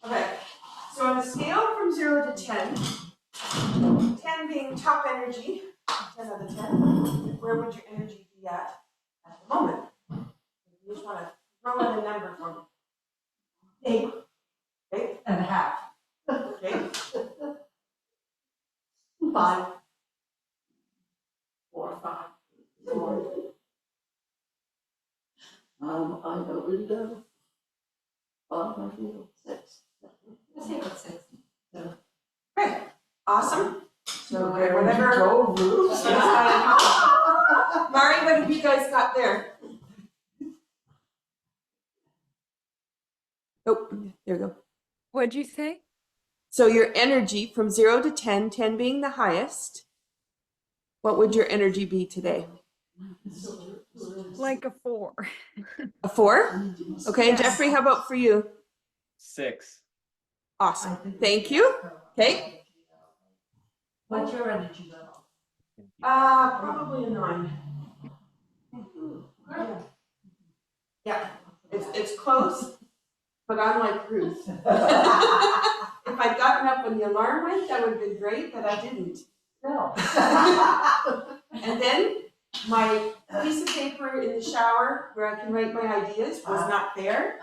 Okay, so on a scale from 0 to 10, 10 being top energy, 10 out of 10, where would your energy be at the moment? You just want to throw in a number for me. 8 and a half. Okay. 5. 4, 5. 4. I don't really know. 5, I feel 6. Let's say about 6. Okay, awesome. So Very whatever. control group. Mari, what have you guys got there? Oh, there we go. What'd you say? So your energy from 0 to 10, 10 being the highest, what would your energy be today? Like a 4. A 4? Okay, and Yes. Jeffrey, how about for you? 6. Awesome. Thank you. Okay. What's your energy level? Probably a 9. Yeah, it's close, but I'm like Ruth. If I'd gotten up when the alarm went, that would have been great, but I didn't. No. And then my piece of paper in the shower where I can write my ideas was not there.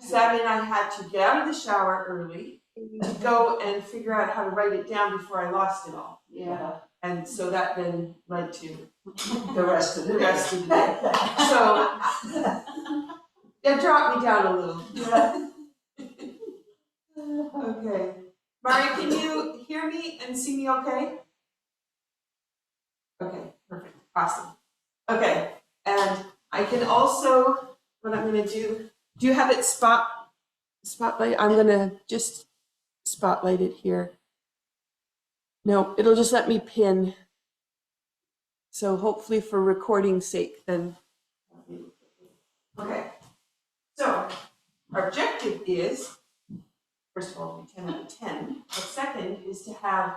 So that meant I had to get out of the shower early to go and figure out how to write it down before I lost it all. Yeah. And so that then led to The rest of the rest of the day. So it dropped me down a little. Yeah. Okay. Mari, can you hear me and see me okay? Okay, perfect. Awesome. Okay, and I can also, what I'm going to do you have it spotlight? I'm going to just spotlight it here. No, it'll just let me pin. So hopefully for recording's sake, then. Okay, so our objective is, first of all, to be 10 out of 10. The second is to have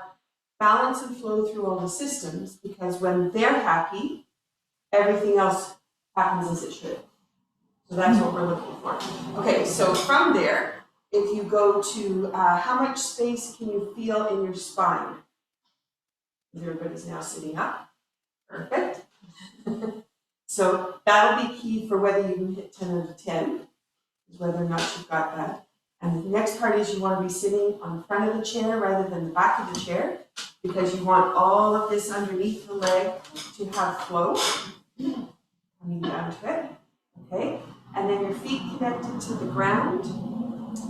balance and flow through all the systems, because when they're happy, everything else happens as it should. So that's what we're looking for. Okay, so from there, if you go to how much space can you feel in your spine? Everybody's now sitting up. Perfect. So that'll be key for whether you can hit 10 out of 10, is whether or not you've got that. And the next part is you want to be sitting on the front of the chair rather than the back of the chair, because you want all of this underneath the leg to have flow. Coming down to it. Okay, and then your feet connected to the ground.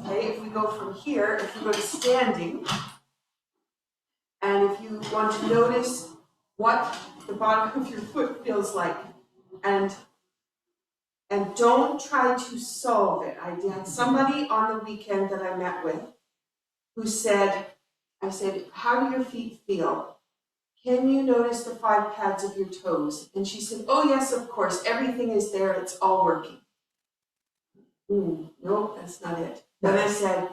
Okay, if we go from here, if you go to standing, and if you want to notice what the bottom of your foot feels like, and don't try to solve it. I had somebody on the weekend that I met with who said, I said, how do your feet feel? Can you notice the 5 pads of your toes? And she said, oh yes, of course, everything is there, it's all working. No, that's not it. Then I said,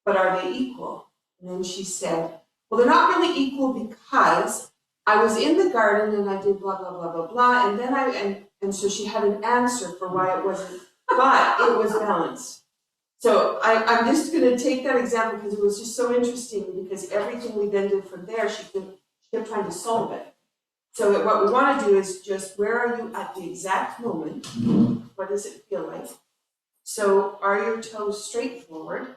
but are they equal? And then she said, well, they're not really equal because I was in the garden and I did blah, blah, blah, blah, blah. And then and so she had an answer for why it wasn't, but it was balanced. So I'm just going to take that example because it was just so interesting, because everything we then did from there, she kept trying to solve it. So what we want to do is just, where are you at the exact moment? What does it feel like? So are your toes straight forward?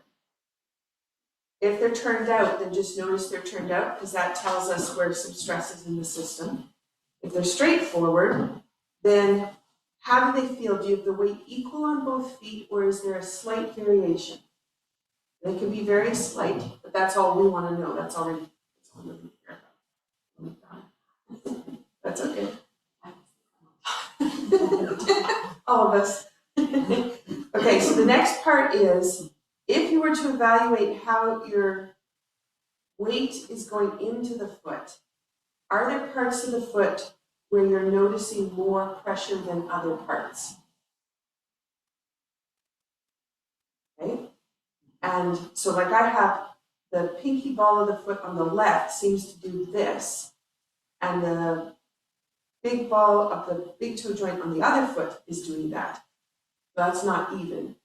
If they're turned out, then just notice they're turned out, because that tells us where some stress is in the system. If they're straight forward, then how do they feel? Do you have the weight equal on both feet, or is there a slight variation? They can be very slight, but that's all we want to know. That's all we care about. That's okay. All of us. Okay, so the next part is, if you were to evaluate how your weight is going into the foot, are there parts of the foot where you're noticing more pressure than other parts? Okay, and so like I have the pinky ball of the foot on the left seems to do this, and the big ball of the big toe joint on the other foot is doing that. That's not even.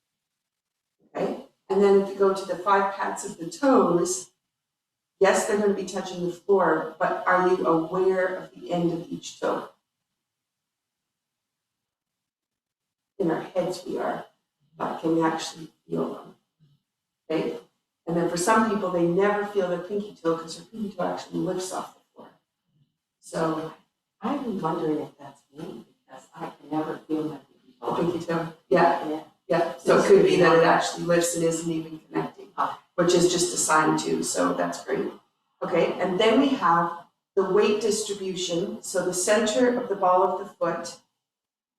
Okay, and And then if you go to the 5 pads of the toes, yes, they're going to be touching the floor, but are you aware of the end of each toe? In our heads we are, but can we actually feel them? Okay? And then for some people, they never feel their pinky toe because their pinky toe actually lifts off the floor. So I've been wondering if that's me, because I can never feel my the pinky toe, yeah. Yeah. So it could be that it actually lifts and isn't even connecting, which is just a sign too, so that's great. Okay, and then we have the weight distribution. So the center of the ball of the foot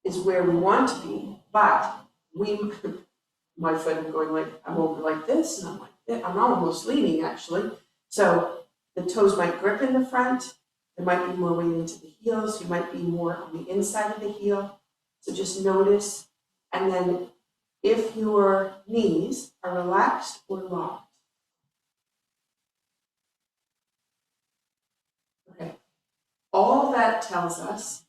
is where we want to be, but my foot, I'm going like, I'm over like this, and I'm like this. I'm almost leaning actually. So the toes might grip in the front, there might be more weight into the heels, you might be more on the inside of the heel. So just notice, and then if your knees are relaxed or locked. Okay. All that tells us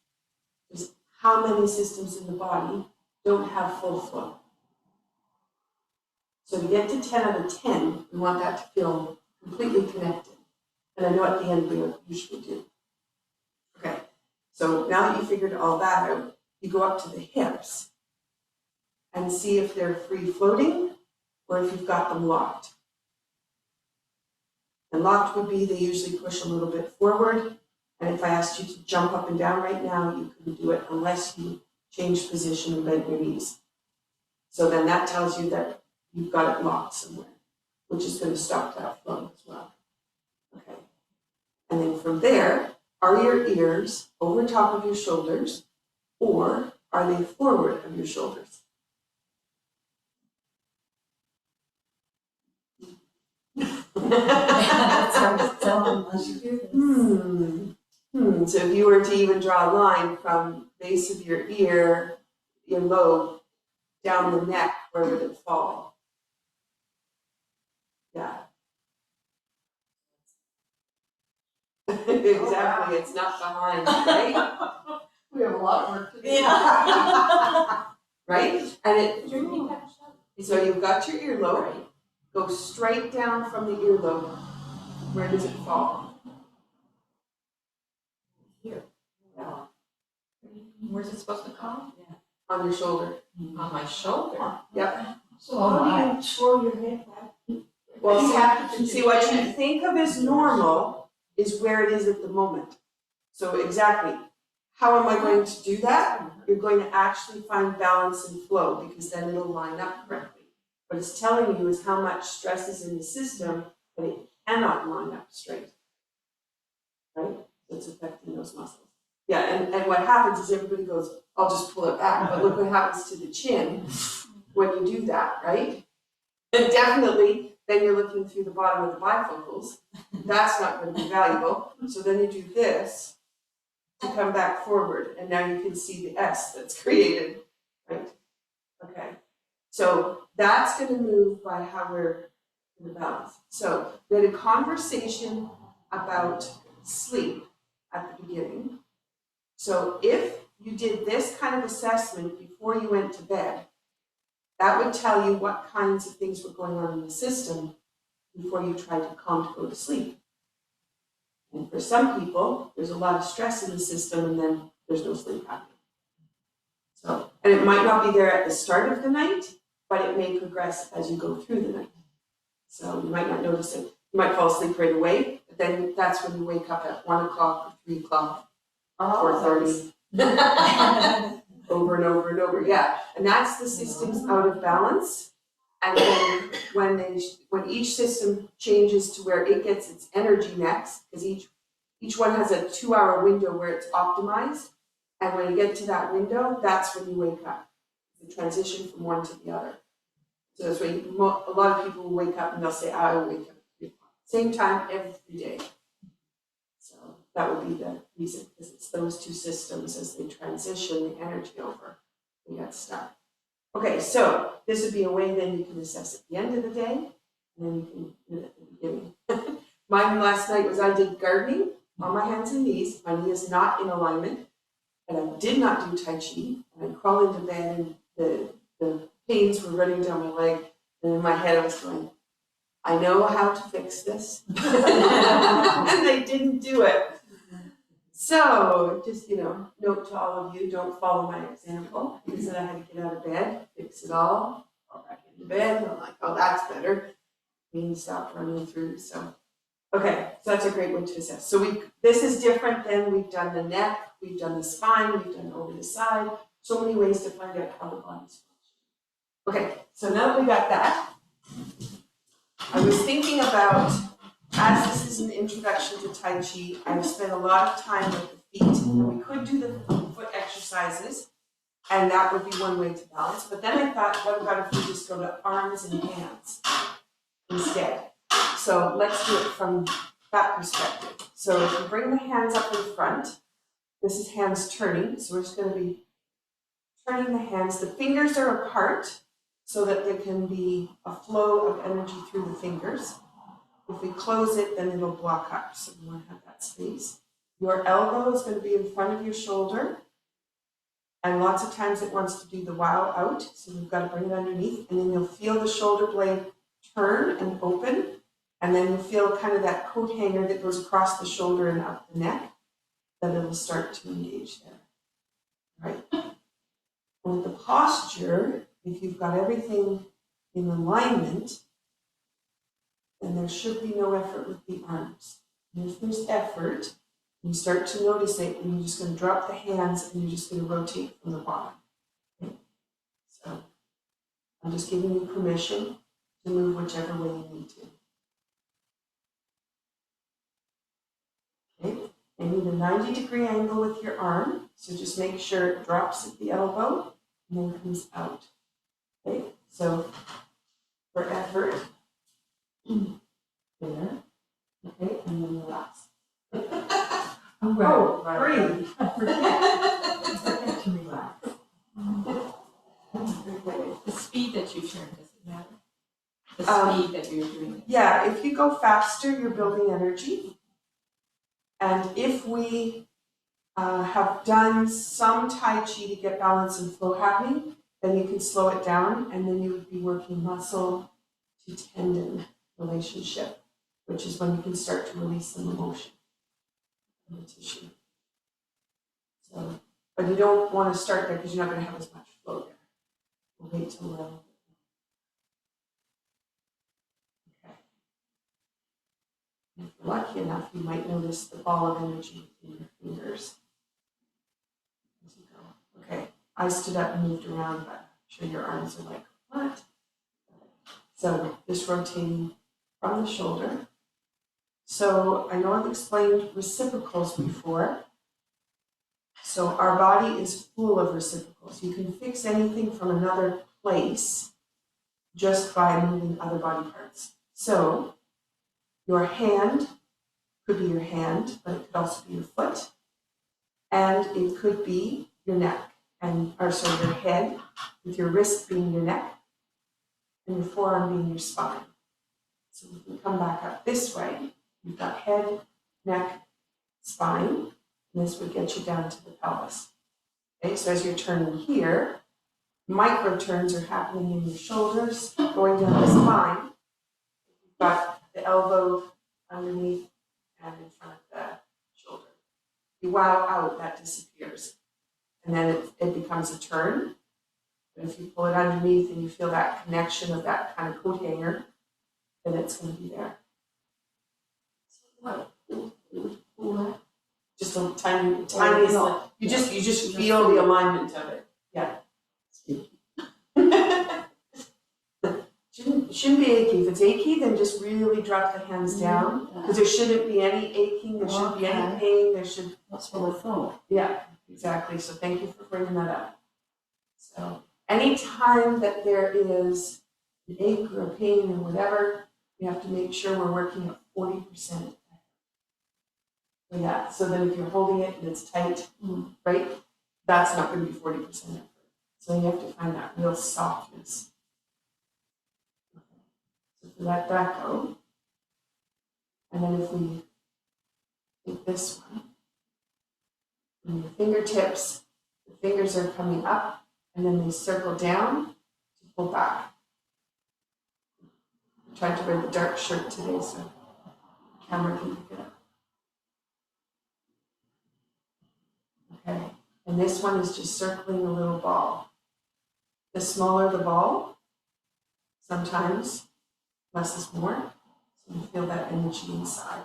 is how many systems in the body don't have full flow. So to get to 10 out of 10, we want that to feel completely connected. And I know at the end we usually do. Okay, so now that you figured all that out, you go up to the hips and see if they're free floating or if you've got them locked. And locked would be they usually push a little bit forward. And if I asked you to jump up and down right now, you couldn't do it unless you changed position and bent your knees. So then that tells you that you've got it locked somewhere, which is going to stop that flow as well. Okay. And then from there, are your ears over top of your shoulders or are they forward of your shoulders? That's hard to tell unless you do this. So if you were to even draw a line from base of your ear, your lobe, down the neck, where would it fall? Yeah. Exactly, it's not behind, right? We have a lot of work to do. Yeah. Right? And so you've got your earlobe, go straight down from the earlobe. Where does it fall? Here. Yeah. Where's it supposed to come? Yeah. On your shoulder. On my shoulder. Yep. So how do you throw your head back? Well, You have to see what you think of as normal is where it is at the moment. So exactly, how am I going to do that? You're going to actually find balance and flow because then it'll line up correctly. What it's telling you is how much stress is in the system that it cannot line up straight. Right? So it's affecting those muscles. Yeah, and what happens is everybody goes, I'll just pull it back, but look what happens to the chin when you do that, right? And definitely, then you're looking through the bottom of the bifocals. That's not going to be valuable. So then you do this to come back forward, and now you can see the S that's created, right? Okay. So that's going to move by how we're in the balance. So we had a conversation about sleep at the beginning. So if you did this kind of assessment before you went to bed, that would tell you what kinds of things were going on in the system before you tried to calm to go to sleep. And for some people, there's a lot of stress in the system and then there's no sleep happening. So, and it might not be there at the start of the night, but it may progress as you go through the night. So you might not notice it. You might fall asleep right away, but then that's when you wake up at 1 o'clock or 3 o'clock, 4:30. Over and over and over, yeah. And that's the system's out of balance. And then when each system changes to where it gets its energy next, because each one has a 2-hour window where it's optimized. And when you get to that window, that's when you wake up. The transition from one to the other. So that's why a lot of people will wake up and they'll say, I will wake up at 3 o'clock. Same time every day. So that would be the reason, because it's those two systems as they transition the energy over. We got stuck. Okay, so this would be a way then you can assess at the end of the day, and then you can do it at the beginning. Mine last night was I did gardening on my hands and knees. My knee is not in alignment, and I did not do Tai Chi. And I crawled into bed, and the pains were running down my leg, And in my head I was going, I know how to fix this. And they didn't do it. So just, note to all of you, don't follow my example. He said I had to get out of bed, fix it all, fall back into bed. I'm like, oh, that's better. We stopped running through, so. Okay, so that's a great one to assess. So this is different than we've done the neck, we've done the spine, we've done over the side. So many ways to find out how the body's functioning. Okay, so now that we got that, I was thinking about, as this is an introduction to Tai Chi, I've spent a lot of time with the feet, and we could do the foot exercises, and that would be one way to balance. But then I thought, what about if we just go to arms and hands instead? So let's do it from that perspective. So if you bring the hands up in front, this is hands turning, so we're just going to be turning the hands. The fingers are apart so that there can be a flow of energy through the fingers. If we close it, then it'll block up, so we want to have that space. Your elbow is going to be in front of your shoulder, and lots of times it wants to do the wow out, so we've got to bring it underneath, and then you'll feel the shoulder blade turn and open, and then you'll feel kind of that coat hanger that goes across the shoulder and up the neck, that it'll start to engage there. Right? With the posture, if you've got everything in alignment, then there should be no effort with the arms. And if there's effort, you start to notice it, and you're just going to drop the hands, and you're just going to rotate from the bottom. Okay? So I'm just giving you permission to move whichever way you need to. Okay? And you need a 90-degree angle with your arm, so just make sure it drops at the elbow and then comes out. Okay? So for effort, there. Okay, and then relax. Oh, breathe. Forget to relax. The speed that you turn, does it matter? The speed that you're doing it. Yeah, if you go faster, you're building energy. And if we have done some Tai Chi to get balance and flow happening, then you can slow it down, and then you would be working muscle to tendon relationship, which is when you can start to release some emotion in the tissue. So, but you don't want to start there because you're not going to have as much flow there. We'll wait till we're a little bit. Okay. If you're lucky enough, you might notice the ball of energy in your fingers as you go. Okay, I stood up and moved around, but I'm sure your arms are like, what? So just rotating from the shoulder. So I know I've explained reciprocals before. So our body is full of reciprocals. You can fix anything from another place just by moving other body parts. So your hand could be your hand, but it could also be your foot. And it could be your neck, your head, with your wrist being your neck, and your forearm being your spine. So if we come back up this way, you've got head, neck, spine, and this would get you down to the pelvis. Okay, so as you're turning here, micro turns are happening in your shoulders, going down the spine. You've got the elbow underneath and in front of the shoulder. You wow out, that disappears. And then it becomes a turn. But if you pull it underneath and you feel that connection of that kind of coat hanger, then it's going to be there. Just a tiny, you just feel the alignment of it. Yeah. Shouldn't be achy. If it's achy, then just really drop the hands down, because there shouldn't be any aching, there shouldn't be any pain, That's what I thought. Yeah, exactly. So thank you for bringing that up. So anytime that there is an ache or a pain or whatever, we have to make sure we're working at 40%. Yeah, so then if you're holding it and it's tight, right, that's not going to be 40% effort. So you have to find that real softness. Okay. So if we let that go, and then if we take this one, and your fingertips, the fingers are coming up, and then they circle down to pull back. tried to wear the dark shirt today, so the camera can pick it up. Okay, and this one is just circling a little ball. The smaller the ball, sometimes less is more. So you feel that energy inside.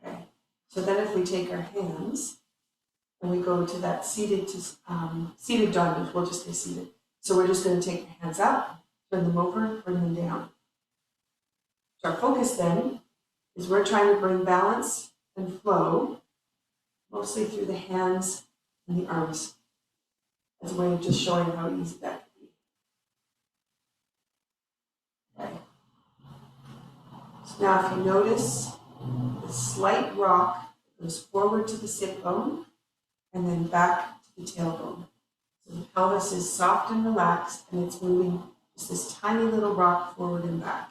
Okay, so then if we take our hands and we go to that seated dog, we'll just say seated. So we're just going to take our hands up, turn them over, bring them down. So our focus then is we're trying to bring balance and flow, mostly through the hands and the arms, as a way of just showing how easy that can be. Okay. So now if you notice the slight rock goes forward to the sit bone and then back to the tailbone. So the pelvis is soft and relaxed and it's moving just this tiny little rock forward and back.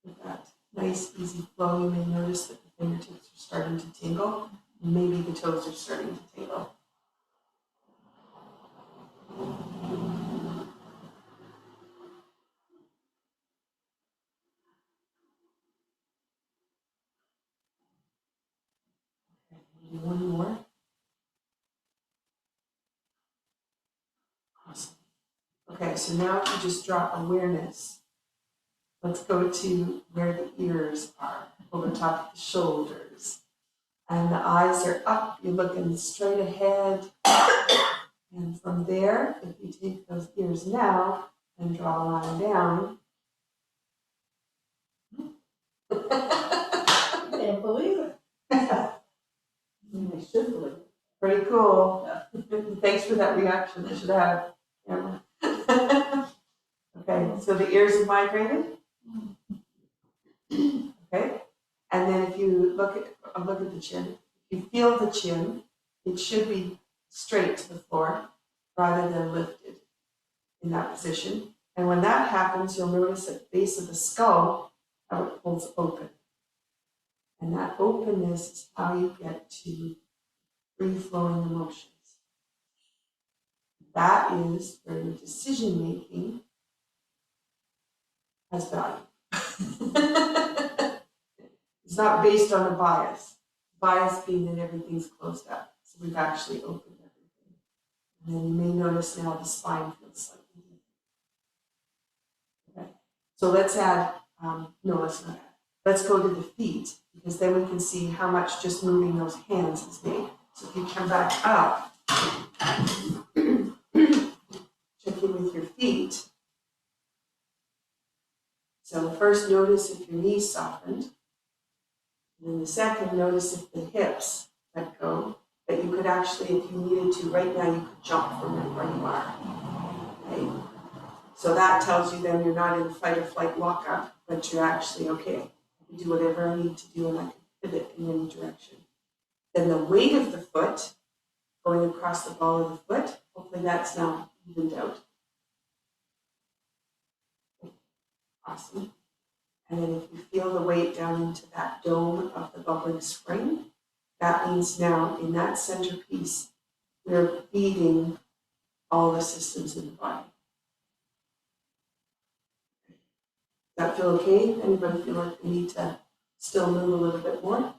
With that nice, easy flow, you may notice that the fingertips are starting to tingle, and maybe the toes are starting to tingle. Okay, maybe one more. Awesome. Okay, so now if you just drop awareness, let's go to where the ears are, over top of the shoulders. And the eyes are up, you're looking straight ahead. And from there, if you take those ears now and draw a line down. Can't believe it. I should believe it. Pretty cool. Thanks for that reaction. I should have camera. Okay, so the ears are migrated. Okay, and then if you look at the chin, if you feel the chin, it should be straight to the floor rather than lifted in that position. And when that happens, you'll notice at the base of the skull how it pulls open. And that openness is how you get to free-flowing emotions. That is where your decision-making has value. It's not based on a bias. Bias being that everything's closed up. So we've actually opened everything. And then you may notice now the spine feels slightly different. Okay. So let's add, no, let's not add. Let's go to the feet, because then we can see how much just moving those hands has made. So if you come back up, check in with your feet. So first notice if your knees softened. And then the second, notice if the hips let go. That you could actually, if you needed to, right now you could jump from where you are. Okay? So that tells you then you're not in fight or flight lockup, but you're actually, okay, I can do whatever I need to do and I can pivot in any direction. Then the weight of the foot, going across the ball of the foot, hopefully that's now evened out. Awesome. And then if you feel the weight down into that dome of the bubbling spring, that means now in that centerpiece, we're feeding all the systems in the body. Does that feel okay? Anybody feel like they need to still move a little bit more?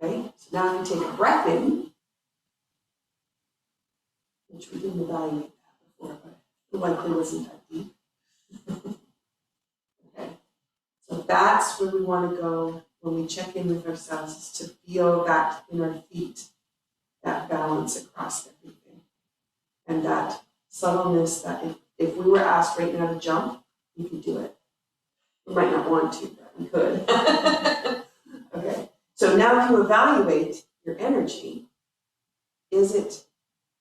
Okay, so now if you take a breath in, which we didn't evaluate that before, but it likely wasn't that deep. Okay, so that's where we want to go when we check in with ourselves, is to feel that in our feet, that balance across everything. And that subtleness that if we were asked right now to jump, we could do it. We might not want to, but we could. Okay, so now if you evaluate your energy, is it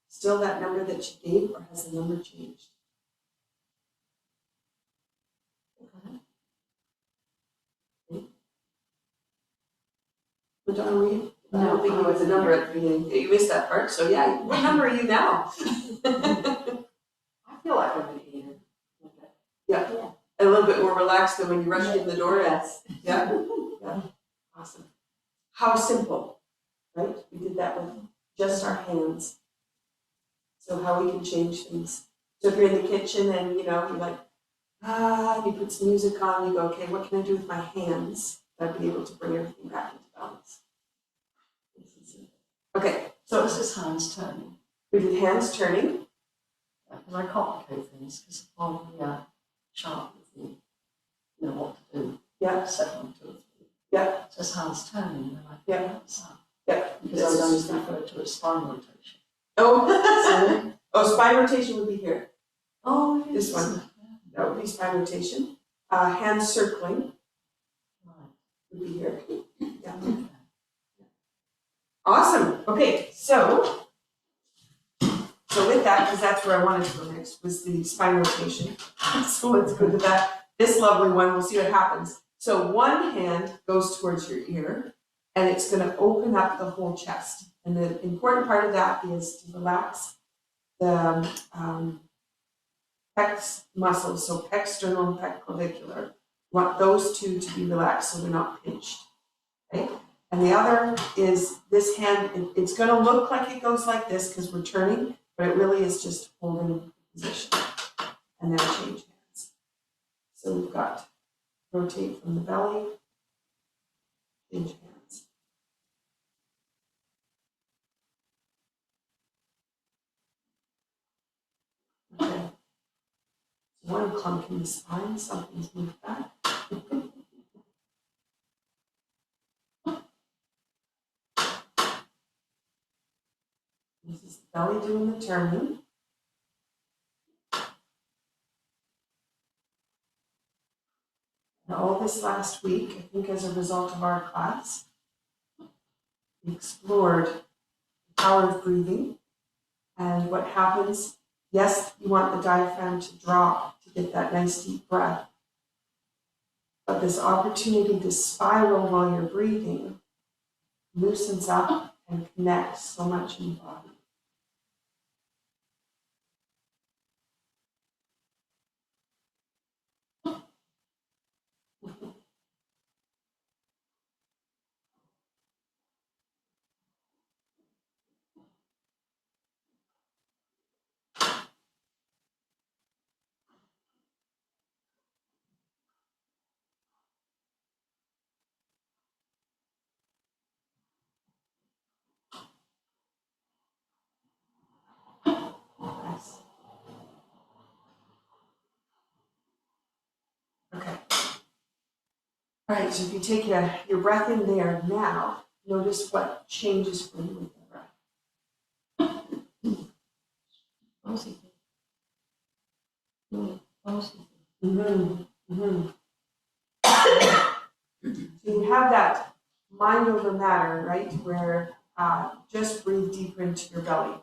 still that number that you gave, or has the number changed? What number were you? I don't think it was a number at the beginning. You missed that part, so yeah. What number are you now? I feel like I'm an eater. Yeah. And a little bit more relaxed than when you rushed in the door. Yes. Yeah. Yeah. Awesome. How simple, right? We did that with just our hands. So how we can change things. So if you're in the kitchen and you're like, you put some music on, you go, okay, what can I do with my hands? I'd be able to bring everything back into balance. Okay, So this is hands turning. we did hands turning. Because I complicate things because I'm sharp with what to do. Yeah. 7, 2, 3. Yeah. So it's hands turning, and I Yeah. think that's that. Yeah. Because I would always refer to it as spine rotation. Oh, spine rotation would be here. Oh, This one. Yeah. That would be spine rotation. Hand circling Right. would be here. Yeah. Okay. Awesome. Okay, so with that, because that's where I wanted to go next, was the spine rotation. So let's go to that. This lovely one, we'll see what happens. So one hand goes towards your ear, and it's going to open up the whole chest. And the important part of that is to relax the pec muscles, so pec sternal and pec clavicular. We want those two to be relaxed so they're not pinched. Okay? And the other is this hand, it's going to look like it goes like this because we're turning, but it really is just holding position. And then change hands. So we've got rotate from the belly, change hands. Okay. So one clunk in the spine, something's moved back. This is the belly doing the turning. And all this last week, I think as a result of our class, we explored the power of breathing and what happens. Yes, you want the diaphragm to drop to get that nice deep breath. But this opportunity to spiral while you're breathing loosens up and connects so much in the body. Nice. Okay. All right, so if you take your breath in there now, notice what changes for you with the breath. Bouncy. Bouncy. Mm-hmm. Mm-hmm. So you have that mind over matter, right, where just breathe deeper into your belly.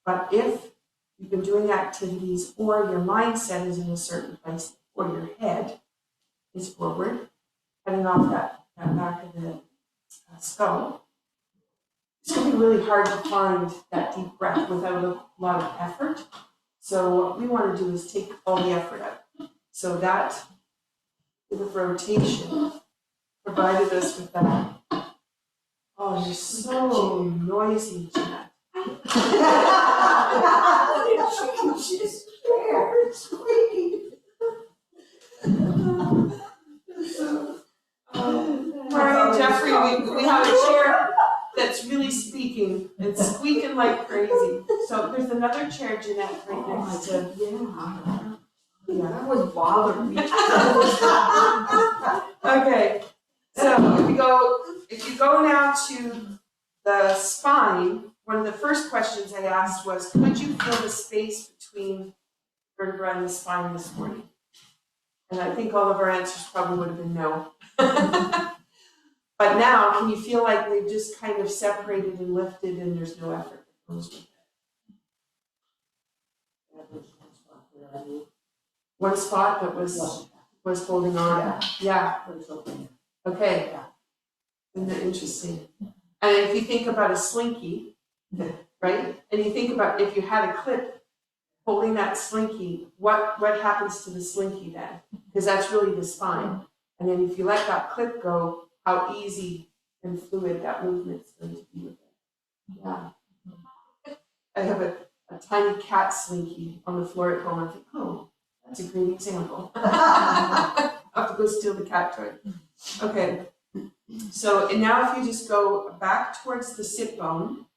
But if you've been doing activities or your mindset is in a certain place or your head is forward, heading off that back of the skull, it's going to be really hard to find that deep breath without a lot of effort. So what we want to do is take all the effort out. So that bit of rotation provided us with that. Oh, you're so noisy, Jeanette. She's scared, squeaky. Marty and Jeffrey, we have a chair that's really speaking. It's squeaking like crazy. So there's another chair, Jeanette, right next to. Yeah, that was bothering me. Okay, so if you go now to the spine, one of the first questions I asked was, could you feel the space between vertebra and the spine this morning? And I think all of our answers probably would have been no. But now, can you feel like they've just kind of separated and lifted and there's no effort that goes with it? One spot that was holding on. Yeah. Okay. Isn't that interesting? And if you think about a slinky, right? And you think about if you had a clip holding that slinky, what happens to the slinky then? Because that's really the spine. And then if you let that clip go, how easy and fluid that movement's going to be with it. Yeah. I have a tiny cat slinky on the floor at home. I think, oh, that's a great example. I have to go steal the cat toy. Okay. So, and now if you just go back towards the sit bone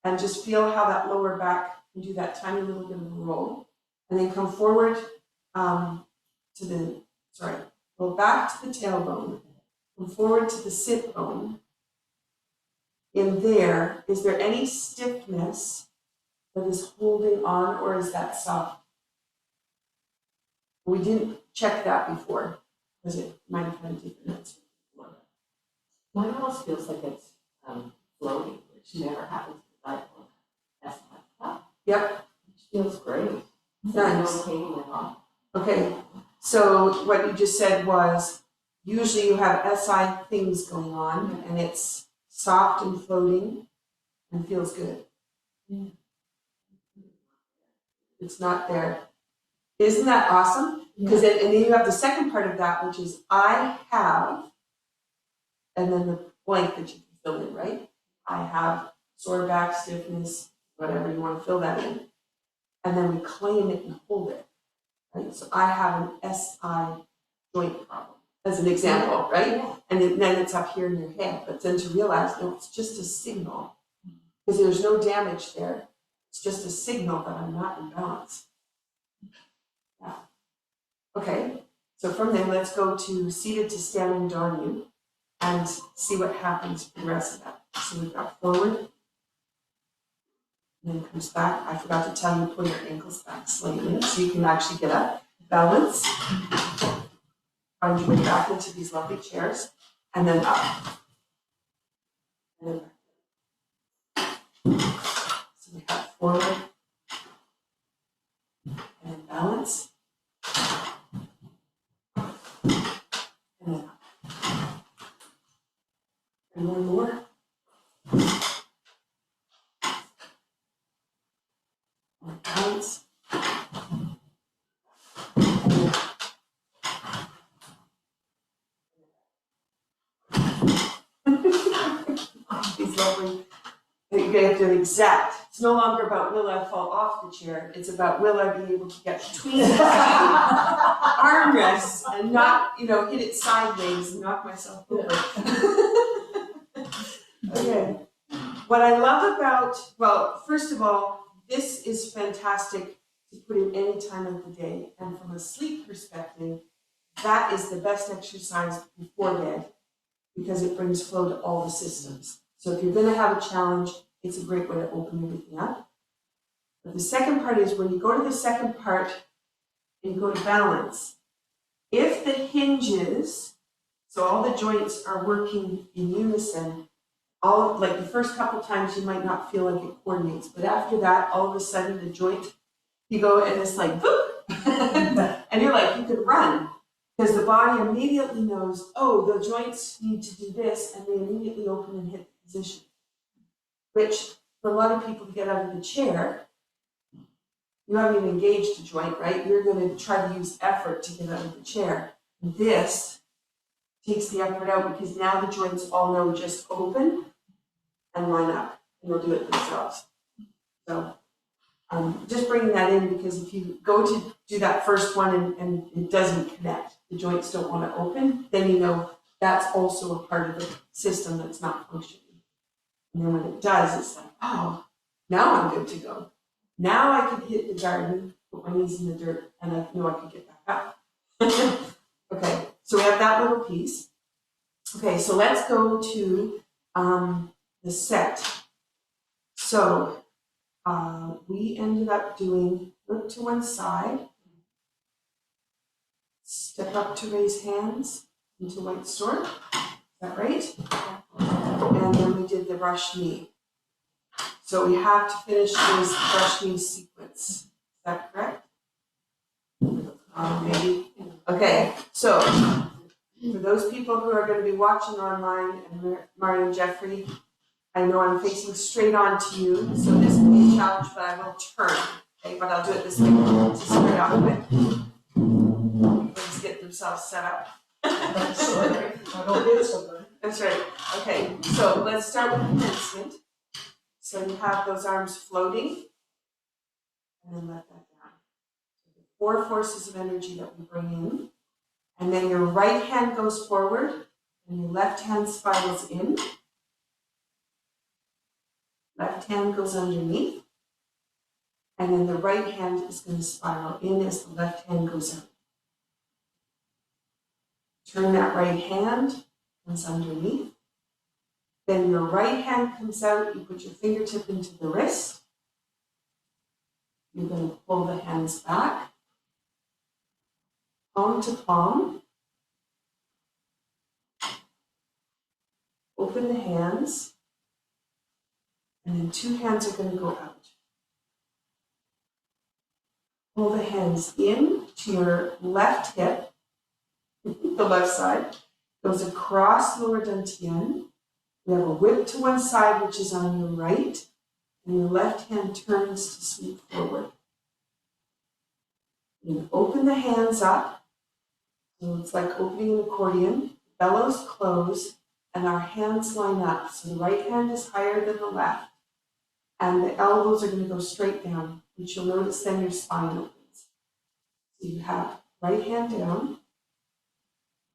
and just feel how that lower back can do that tiny little bit of a roll, and then come forward go back to the tailbone, come forward to the sit bone. In there, is there any stiffness that is holding on, or is that soft? We didn't check that before, because it might have had a different answer. Mine almost feels like it's floating, which never happens with diaphragm. That's like, Yep. which feels great. Nice. Taking it off. Okay, so what you just said was, usually you have SI things going on, and it's soft and floating and feels good. Yeah. It's not there. Isn't that awesome? Because and then you have the second part of that, which is I have, and then the blank that you can fill in, right? I have sore back, stiffness, whatever you want to fill that in. And then we claim it and hold it, right? So I have an SI joint problem, as an example, right? Yeah. And then it's up here in your head. But then to realize, no, it's just a signal, because there's no damage there. It's just a signal that I'm not in balance. Yeah. Okay, so from there, let's go to seated to standing Dornu and see what happens for the rest of that. So we've got forward, and then comes back. I forgot to tell you, pull your ankles back slightly so you can actually get up. Balance. Find your way back into these lovely chairs, and then up. And then back. So we have forward, and then balance. And then up. And one more. And balance. And then up. These lovely, you have to exact. It's no longer about will I fall off the chair, it's about will I be able to get between the armrests and not, hit it sideways and knock myself over. Okay. What I love about, well, first of all, this is fantastic to put in any time of the day. And from a sleep perspective, that is the best exercise before bed, because it brings flow to all the systems. So if you're going to have a challenge, it's a great way to open everything up. But the second part is when you go to the second part and you go to balance, if the hinges, so all the joints are working in unison, like the first couple times you might not feel like it coordinates, but after that, all of a sudden the joint, you go and it's like, boop, and you're like, you could run. Because the body immediately knows, oh, the joints need to do this, and they immediately open and hit the position. Which, for a lot of people to get out of the chair, you haven't even engaged a joint, right? You're going to try to use effort to get out of the chair. This takes the effort out, because now the joints all know just open and line up, and they'll do it themselves. So, just bringing that in, because if you go to do that first one and it doesn't connect, the joints don't want to open, then you know that's also a part of the system that's not functioning. And then when it does, it's like, oh, now I'm good to go. Now I can hit the garden, put my knees in the dirt, and I know I can get back up. Okay, so we have that little piece. Okay, so let's go to the set. So we ended up doing look to one side, step up to raise hands into white stork, that right? And then we did the brush knee. So we have to finish this brush knee sequence. Is that correct? Maybe. Okay, so for those people who are going to be watching online, and Marty and Jeffrey, I know I'm facing straight on to you, so this will be a challenge, but I will turn. Okay, but I'll do it this way to start off with. Let's get themselves set up. That's right. I don't get something. That's right. Okay, so let's start with commencement. So you have those arms floating, and then let that down. So the 4 forces of energy that we bring in, and then your right hand goes forward, and your left hand spirals in. Left hand goes underneath, and then the right hand is going to spiral in as the left hand goes out. Turn that right hand, comes underneath. Then your right hand comes out, you put your fingertip into the wrist. You're going to pull the hands back, palm to palm. Open the hands, and then 2 hands are going to go out. Pull the hands in to your left hip, the left side, goes across lower dantian. We have a whip to one side, which is on your right, and your left hand turns to sweep forward. You open the hands up, so it's like opening an accordion. Bellows close, and our hands line up. So the right hand is higher than the left, and the elbows are going to go straight down, which you'll notice then your spine opens. So you have right hand down,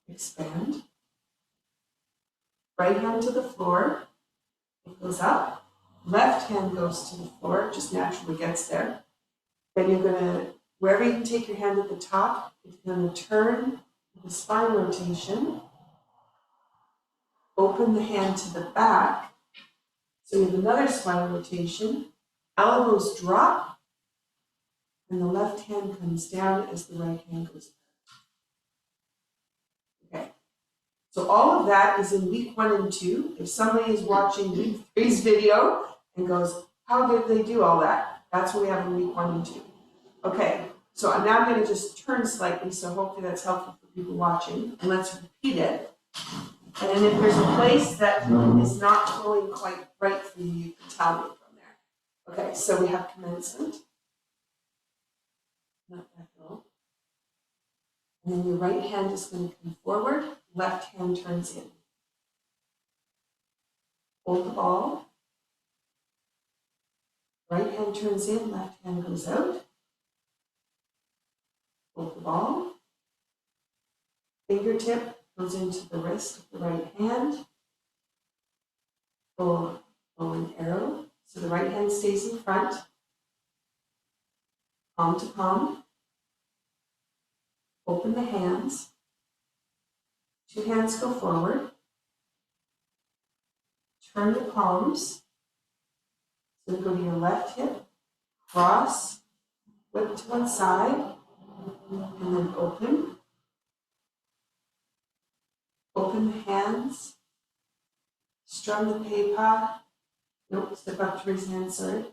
expand. Right hand to the floor, it goes up. Left hand goes to the floor, it just naturally gets there. Then you're going to, wherever you can take your hand at the top, it's going to turn the spine rotation. Open the hand to the back. So you have another spine rotation. Elbows drop, and the left hand comes down as the right hand goes up. Okay. So all of that is in week 1 and 2. If somebody is watching week 3's video and goes, how did they do all that? That's what we have in week 1 and 2. Okay, so now I'm going to just turn slightly, so hopefully that's helpful for people watching. And let's repeat it. And then if there's a place that is not flowing quite right for you, you can tell me from there. Okay, so we have commencement. Let that go. And then your right hand is going to come forward, left hand turns in. Hold the ball. Right hand turns in, left hand goes out. Hold the ball. Fingertip goes into the wrist of the right hand. Pull an arrow. So the right hand stays in front. Palm to palm. Open the hands. 2 hands go forward. Turn the palms. So go to your left hip. Cross. Whip to one side. And then open. Open the hands. Strum the pepa. Nope, step up to raise hand, sorry.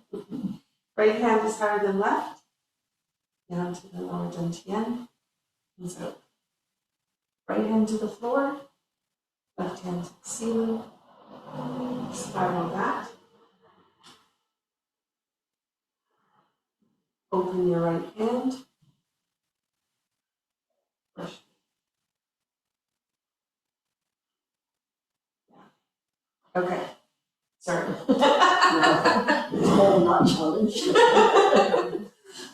Right hand is higher than left. Down to the lower dantian. And so, right hand to the floor. Left hand to the ceiling. Spiral that. Open your right hand. Brush. Okay. Sorry. It's all not challenged.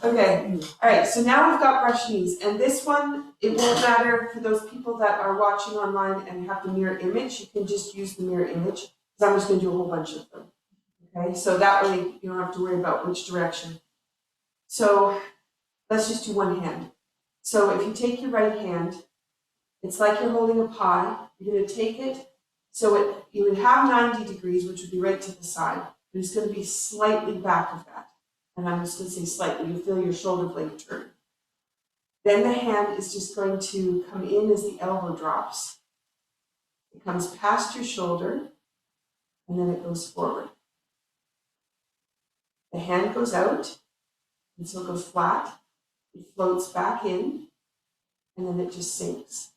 Okay. All right. So now we've got brush knees, and this one, it won't matter for those people that are watching online and have the mirror image. You can just use the mirror image because I'm just going to do a whole bunch of them. Okay. So that way you don't have to worry about which direction. So let's just do one hand. So if you take your right hand, it's like you're holding a pie. You're going to take it. So you would have 90 degrees, which would be right to the side, but it's going to be slightly back of that. And I'm just going to say slightly. You feel your shoulder blade turn. Then the hand is just going to come in as the elbow drops. It comes past your shoulder, and then it goes forward. The hand goes out, and so it goes flat. It floats back in, and then it just sinks.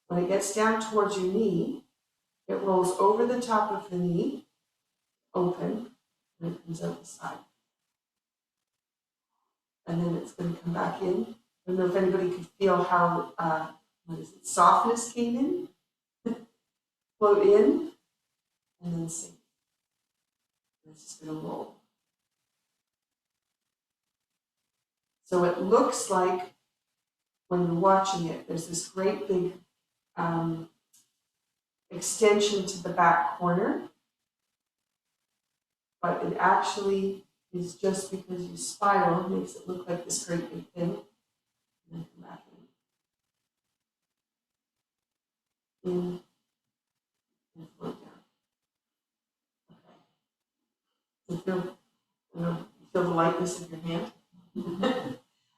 When it gets down towards your knee, it rolls over the top of the knee, open, and it comes out the side. And then it's going to come back in. I don't know if anybody could feel how, softness came in, float in, and then sink. And it's just going to roll. So it looks like, when you're watching it, there's this great big extension to the back corner, but it actually is just because you spiral, makes it look like this great big thing, and then come back in and float down. Okay. So feel the lightness of your hand?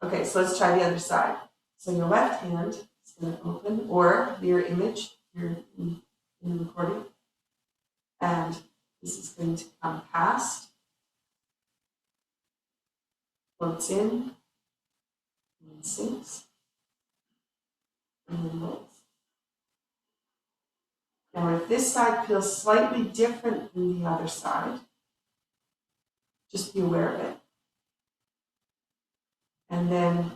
Okay, so let's try the other side. So your left hand is going to open, or mirror image, you're in the recording, and this is going to come past, floats in, and then sinks, and then rolls. Now, if this side feels slightly different than the other side, just be aware of it. And then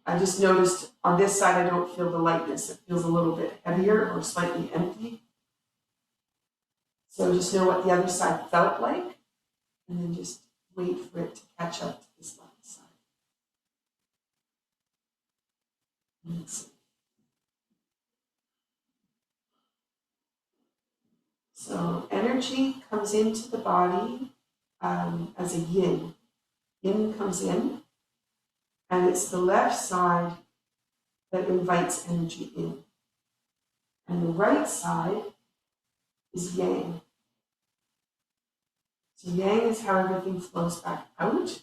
I just noticed on this side, I don't feel the lightness. It feels a little bit heavier or slightly empty. So just know what the other side felt like, and then just wait for it to catch up to this left side. Let's see. So energy comes into the body as a yin. Yin comes in, and it's the left side that invites energy in. And the right side is yang. So yang is how everything flows back out,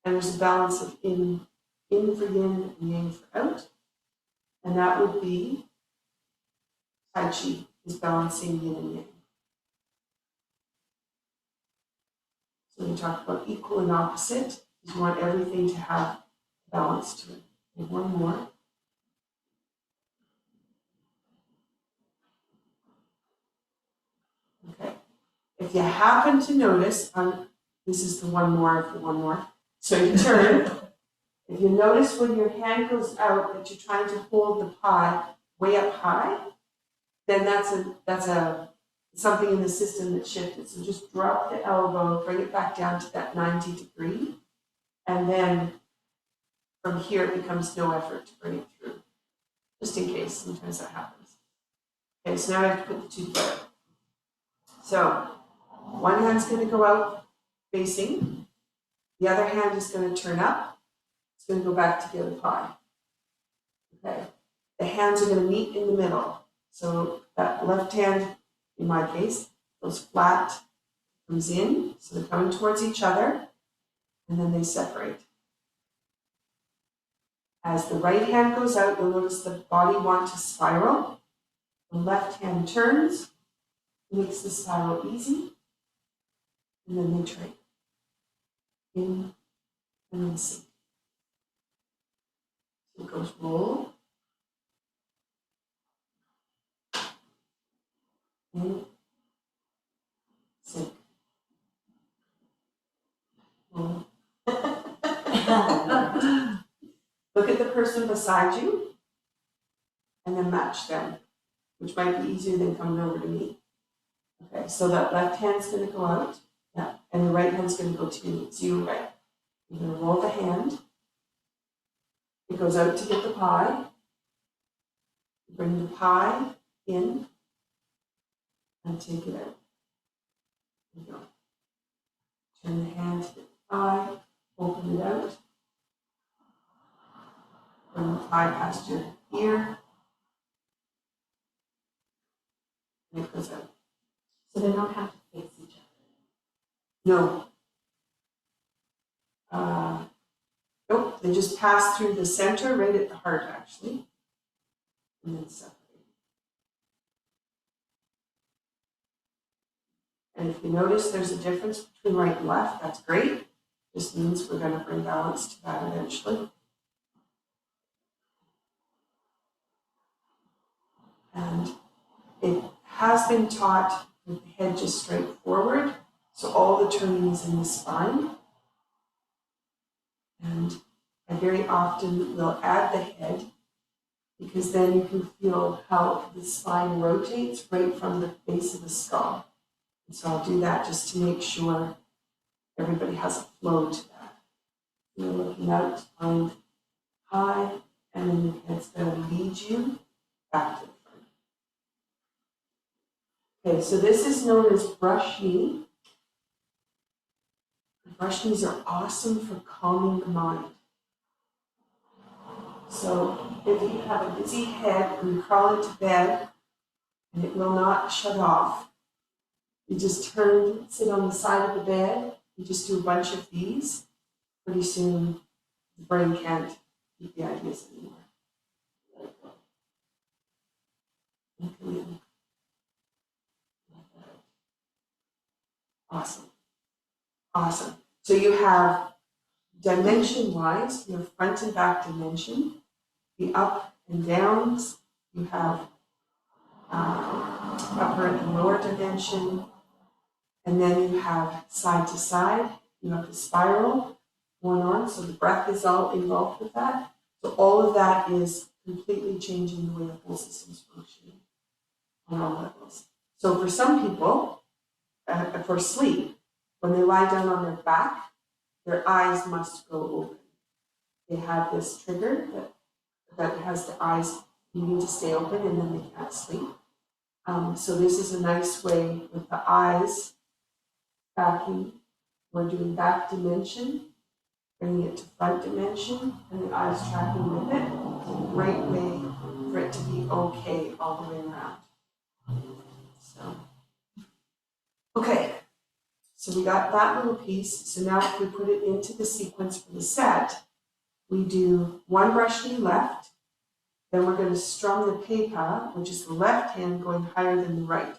and there's a balance of in for yin and yang for out, and that would be Tai Chi is balancing yin and yang. So we talk about equal and opposite, because you want everything to have balance to it. And one more. Okay. If you happen to notice, this is the one more. So you turn. If you notice when your hand goes out that you're trying to hold the pie way up high, then that's something in the system that shifted. So just drop the elbow, bring it back down to that 90 degree, and then from here it becomes no effort to bring it through. Just in case, sometimes that happens. Okay, so now I have to put the two together. So one hand's going to go out facing, the other hand is going to turn up, it's going to go back to the other pie. Okay, the hands are going to meet in the middle. So that left hand, in my case, goes flat, comes in, so they're coming towards each other, and then they separate. As the right hand goes out, you'll notice the body want to spiral. The left hand turns, makes the spiral easy, and then they trade. In, and then sink. So it goes roll, in, sink. Roll. Look at the person beside you, and then match them, which might be easier than coming over to me. Okay, so that left hand's going to go out, yeah, and the right hand's going to go to you. So you're right. You're going to roll the hand. It goes out to get the pie. You bring the pie in and take it out. There you go. Turn the hand to get the pie, open it out. Bring the pie past your ear. And it goes out. So they don't have to face each other. No. Nope, they just pass through the center, right at the heart, actually. And then separate. And if you notice there's a difference between right and left, that's great. This means we're going to bring balance to that eventually. And it has been taught with the head just straight forward, so all the turning is in the spine. And I very often will add the head, because then you can feel how the spine rotates right from the base of the skull. And so I'll do that just to make sure everybody has a flow to that. You're looking out, spine high, and then your head's going to lead you back to the front. Okay, so this is known as brush knee. Brush knees are awesome for calming the mind. So if you have a busy head and you crawl into bed and it will not shut off, you just sit on the side of the bed, you just do a bunch of these, pretty soon the brain can't keep the ideas anymore. Let it go. And come in. Awesome. Awesome. So you have dimension-wise, you have front and back dimension, the up and downs, you have upper and lower dimension, and then you have side to side, you have the spiral going on, so the breath is all involved with that. So all of that is completely changing the way the whole system's functioning on all levels. So for some people, for sleep, when they lie down on their back, their eyes must go open. They have this trigger that has the eyes needing to stay open, and then they can't sleep. So this is a nice way with the eyes backing. We're doing back dimension, bringing it to front dimension, and the eyes tracking with it. It's a great way for it to be okay all the way around. So, okay, so we got that little piece. So now if we put it into the sequence for the set, we do one brush knee left, then we're going to strum the pepa, which is the left hand going higher than the right.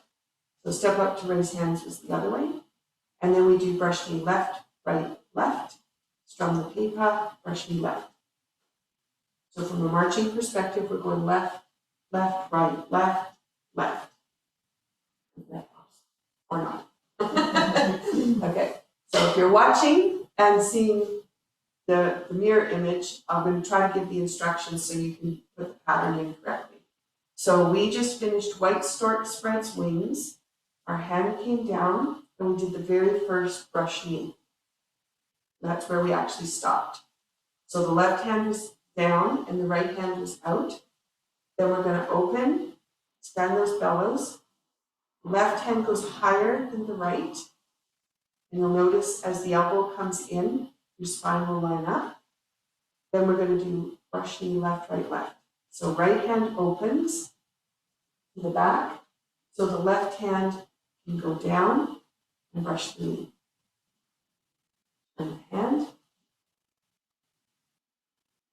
So step up to raise hands was the other way. And then we do brush knee left, right, left, strum the pepa, brush knee left. So from a marching perspective, we're going left, left, right, left, left. That helps. Or not. Okay, so if you're watching and seeing the mirror image, I'm going to try to give the instructions so you can put the pattern in correctly. So we just finished white stork spreads wings. Our hand came down and we did the very first brush knee. That's where we actually stopped. So the left hand was down and the right hand was out. Then we're going to open, expand those bellows. Left hand goes higher than the right. And you'll notice as the elbow comes in, your spine will line up. Then we're going to do brush knee left, right, left. So right hand opens to the back. So the left hand can go down and brush the knee. And the hand.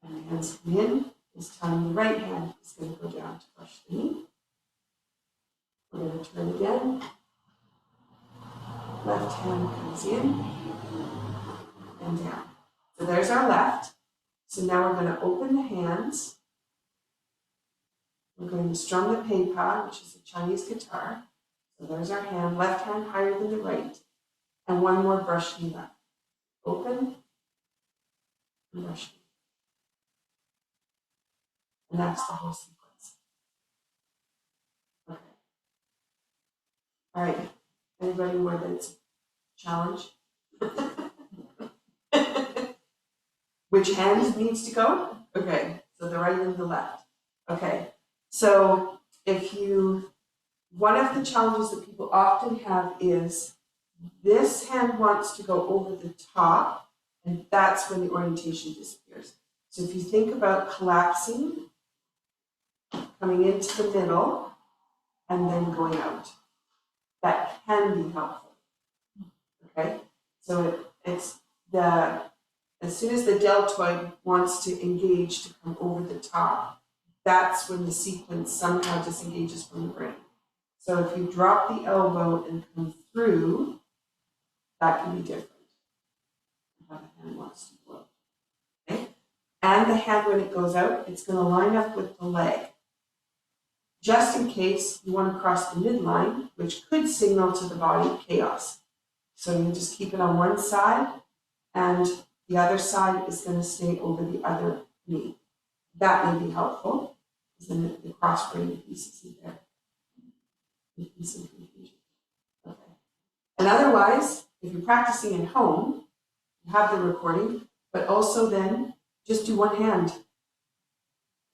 And the hands come in. This time the right hand is going to go down to brush the knee. We're going to turn again. Left hand comes in and down. So there's our left. So now we're going to open the hands. We're going to strum the pepa, which is a Chinese guitar. So there's our hand, left hand higher than the right. And one more brush knee left. Open and brush knee. And that's the whole sequence. Okay. All right. Anybody where that's a challenge? Which hand needs to go? Okay. So the right and the left. Okay. So one of the challenges that people often have is this hand wants to go over the top, and that's when the orientation disappears. So if you think about collapsing, coming into the middle, and then going out, that can be helpful. Okay? So as soon as the deltoid wants to engage to come over the top, that's when the sequence somehow disengages from the brain. So if you drop the elbow and come through, that can be different. How the hand wants to flow. Okay? And the hand, when it goes out, it's going to line up with the leg. Just in case you want to cross the midline, which could signal to the body chaos. So you just keep it on one side, and the other side is going to stay over the other knee. That may be helpful, because then the cross brain piece isn't there. Some confusion. Okay. And otherwise, if you're practicing at home, you have the recording, but also then just do one hand.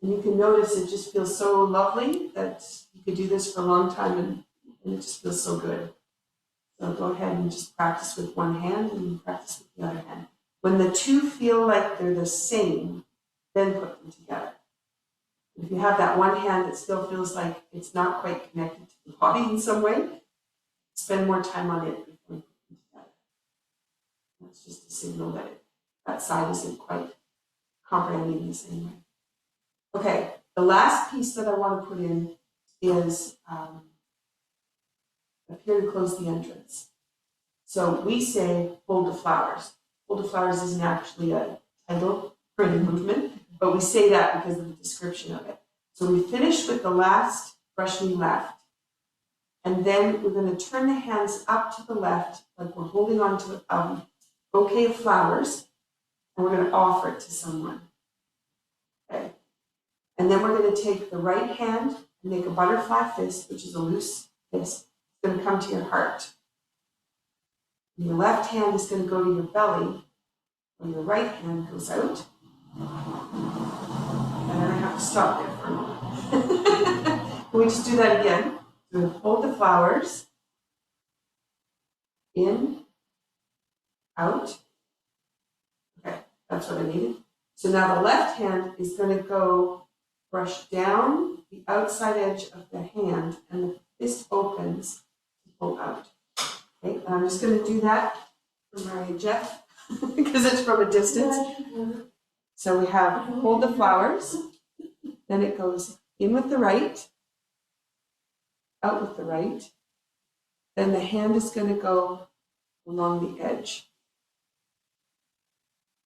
And you can notice it just feels so lovely that you could do this for a long time and it just feels so good. So go ahead and just practice with one hand and practice with the other hand. When the two feel like they're the same, then put them together. If you have that one hand that still feels like it's not quite connected to the body in some way, spend more time on it before you put them together. That's just a signal that that side isn't quite comprehending the same way. Okay, the last piece that I want to put in is up here to close the entrance. So we say hold the flowers. Hold the flowers isn't actually a title for any movement, but we say that because of the description of it. So we finish with the last brushing left, and then we're going to turn the hands up to the left, like we're holding on to a bouquet of flowers, and we're going to offer it to someone. Okay. And then we're going to take the right hand and make a butterfly fist, which is a loose fist. It's going to come to your heart. And your left hand is going to go to your belly, and your right hand goes out. And then I have to stop there for a moment. Can we just do that again? So we hold the flowers. In, out. Okay, that's what I needed. So now the left hand is going to go brush down the outside edge of the hand, and the fist opens to pull out. Okay, and I'm just going to do that for Mary and Jeff because it's from a distance. So we have hold the flowers, then it goes in with the right, out with the right, then the hand is going to go along the edge,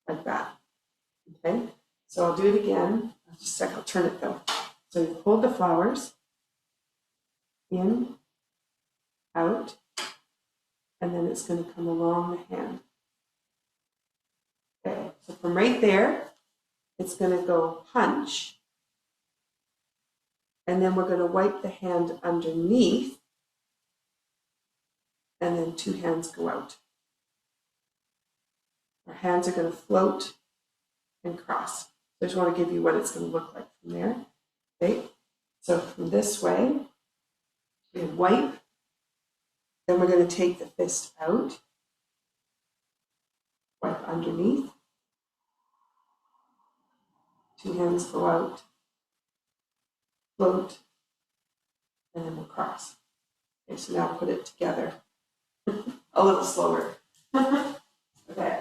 like that. Okay, so I'll do it again. Just a sec, I'll turn it though. So you hold the flowers, in, out, and then it's going to come along the hand. Okay, so from right there, it's going to go punch, and then we're going to wipe the hand underneath, and then two hands go out. Our hands are going to float and cross. I just want to give you what it's going to look like from there. Okay, so from this way, we wipe, then we're going to take the fist out, wipe underneath, two hands go out, float, and then we'll cross. Okay, so now put it together a little slower. Okay,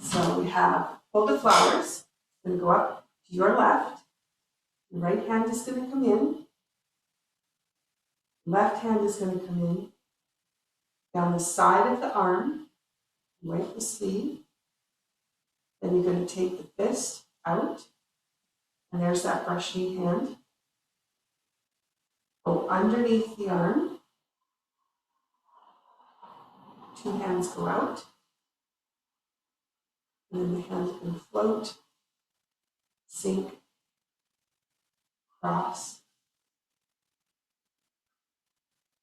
so we have hold the flowers, going to go up to your left, the right hand is going to come in, left hand is going to come in, down the side of the arm, wipe the sleeve, then you're going to take the fist out, and there's that brushing hand. Go underneath the arm, two hands go out, and then the hands are going to float, sink, cross.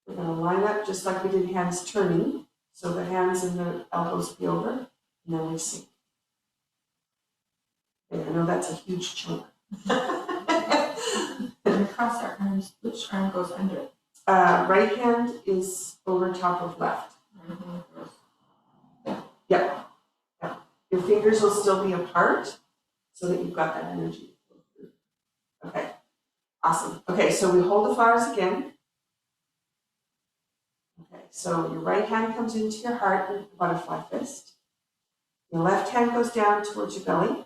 We're going to line up just like we did hands turning, so the hands and the elbows be over, and then we sink. Okay, I know that's a huge chunk. When we cross our arms, which arm goes under it? Right hand is over top of left. Yeah. Your fingers will still be apart so that you've got that energy. Okay, awesome. Okay, so we hold the flowers again. Okay, so your right hand comes into your heart with the butterfly fist. Your left hand goes down towards your belly.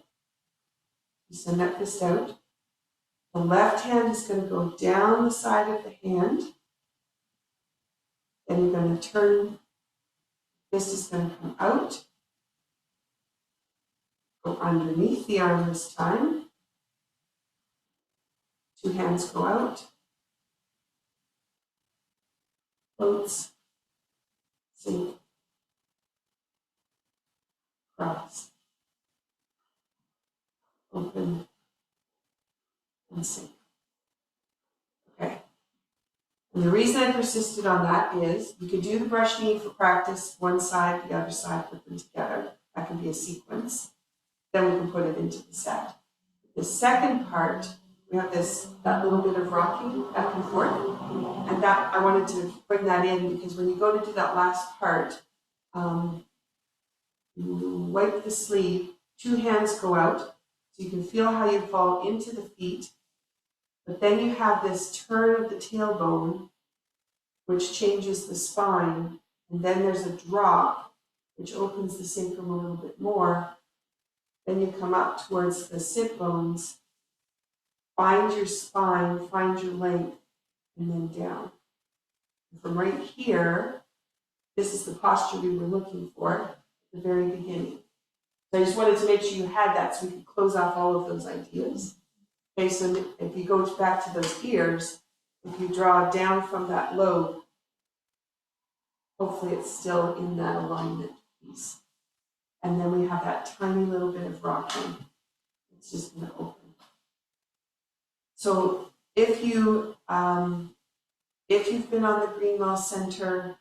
You send that fist out. The left hand is going to go down the side of the hand Then you're going to turn, fist is going to come out, go underneath the arm this time. 2 hands go out, floats, sink, cross, open, and sink. Okay. And the reason I persisted on that is you could do the brush knee for practice, one side, the other side, put them together. That can be a sequence. Then we can put it into the set. The second part, we have that little bit of rocking back and forth. And that I wanted to bring that in because when you go to do that last part, you wipe the sleeve, 2 hands go out, so you can feel how you fall into the feet. But then you have this turn of the tailbone, which changes the spine, and then there's a drop, which opens the sacrum a little bit more. Then you come up towards the sit bones, find your spine, find your length, and then down. And from right here, this is the posture we were looking for at the very beginning. So I just wanted to make sure you had that so we could close off all of those ideas. Okay, so if you go back to those ears, if you draw down from that lobe, hopefully it's still in that alignment piece. And then we have that tiny little bit of rocking. It's just going to open. So if you've been on the Greenwell Center,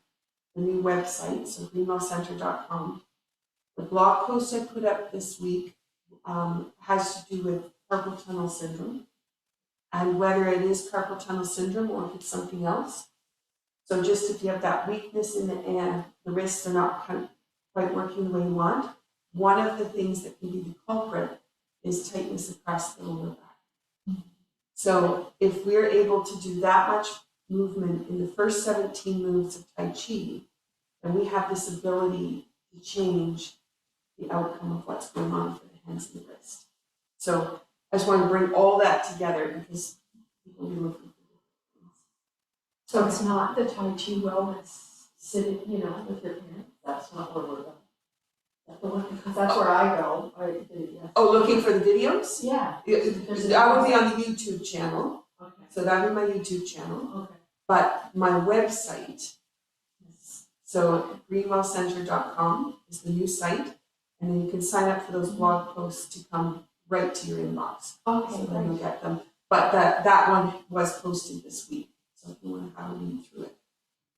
the new website, so greenwellcenter.com, the blog post I put up this week has to do with carpal tunnel syndrome and whether it is carpal tunnel syndrome or if it's something else. So just if you have that weakness in the wrists are not quite working the way you want, one of the things that can be the culprit is tightness across the lower back. So if we're able to do that much movement in the first 17 moves of Tai Chi, then we have this ability to change the outcome of what's going on for the hands and the wrist. So I just want to bring all that together because people will be looking for different things. So it's not the Tai Chi wellness sitting, with your parents. That's not where we're going. Because that's where I go. Yes. Oh, looking for the videos? Yeah. I will be on the YouTube channel. Okay. So that'll be my YouTube channel. Okay. But my website, so greenwellcenter.com is the new site. And then you can sign up for those blog posts to come right to your inbox. Okay. So then you'll get them. But that one was posted this week. So if you want to have a read through it,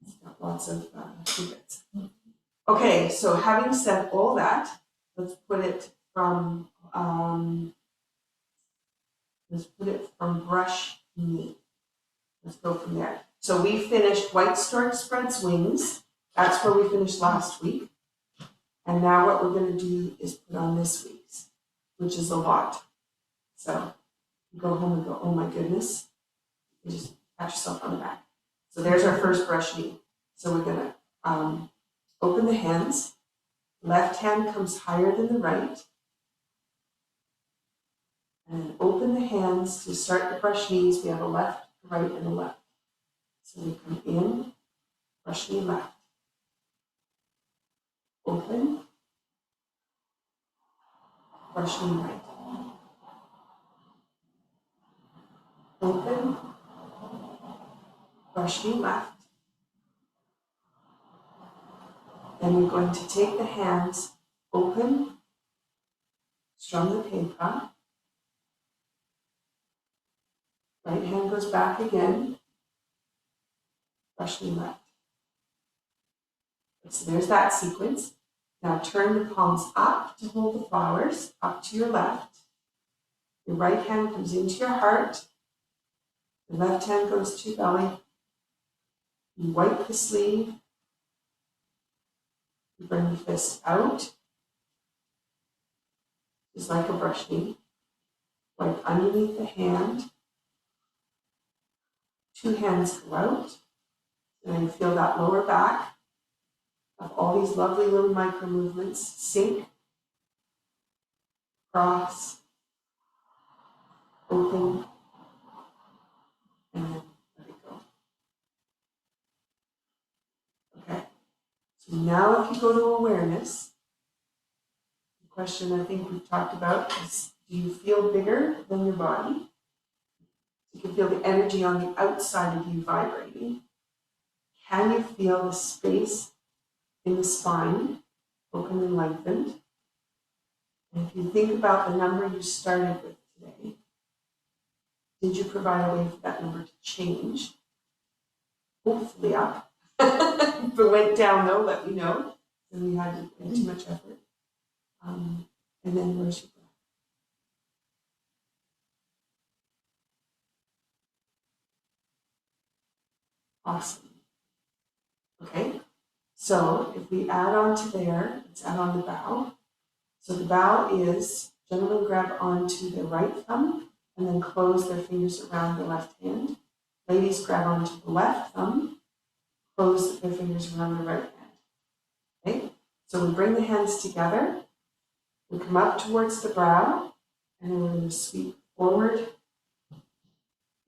it's got lots of tidbits. Okay, so having said all that, let's put it from brush knee. Let's go from there. So we finished White Stork Spreads Wings. That's where we finished last week. And now what we're going to do is put on this week's, which is a lot. So you go home and go, oh my goodness. You just pat yourself on the back. So there's our first brush knee. So we're going to open the hands. Left hand comes higher than the right. And open the hands to start the brush knees. We have a left, a right, and a left. So we come in, brush knee left. Open, brush knee right. Open, brush knee left. Then we're going to take the hands, open, strum the paper. Right hand goes back again, brush knee left. So there's that sequence. Now turn the palms up to hold the flowers, up to your left. Your right hand comes into your heart. The left hand goes to your belly. You wipe the sleeve. You bring the fist out, just like a brush knee. Wipe underneath the hand. 2 hands go out. And then you feel that lower back of all these lovely little micro movements. Sink, cross, open, and then let it go. So now if you go to awareness, the question I think we've talked about is, do you feel bigger than your body? You can feel the energy on the outside of you vibrating. Can you feel the space in the spine open and lengthened? And if you think about the number you started with today, did you provide a way for that number to change? Hopefully up. If it went down though, let me know. Then we had too much effort. And then where's your breath? Awesome. Okay, so if we add on to there, let's add on the bow. So the bow is, gentlemen grab onto their right thumb and then close their fingers around the left hand. Ladies grab onto the left thumb, close their fingers around the right hand. Okay, so we bring the hands together, we come up towards the brow, and then we're going to sweep forward.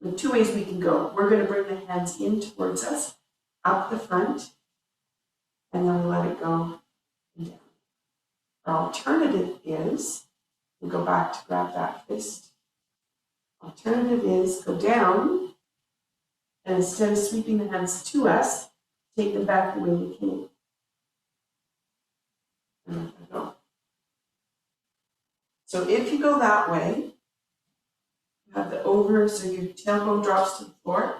There are two ways we can go. We're going to bring the hands in towards us, up the front, and then we let it go and down. Our alternative is, we go back to grab that fist. Alternative is go down, and instead of sweeping the hands to us, take them back the way we came. And let them go. So if you go that way, you have the over, so your tailbone drops to the floor,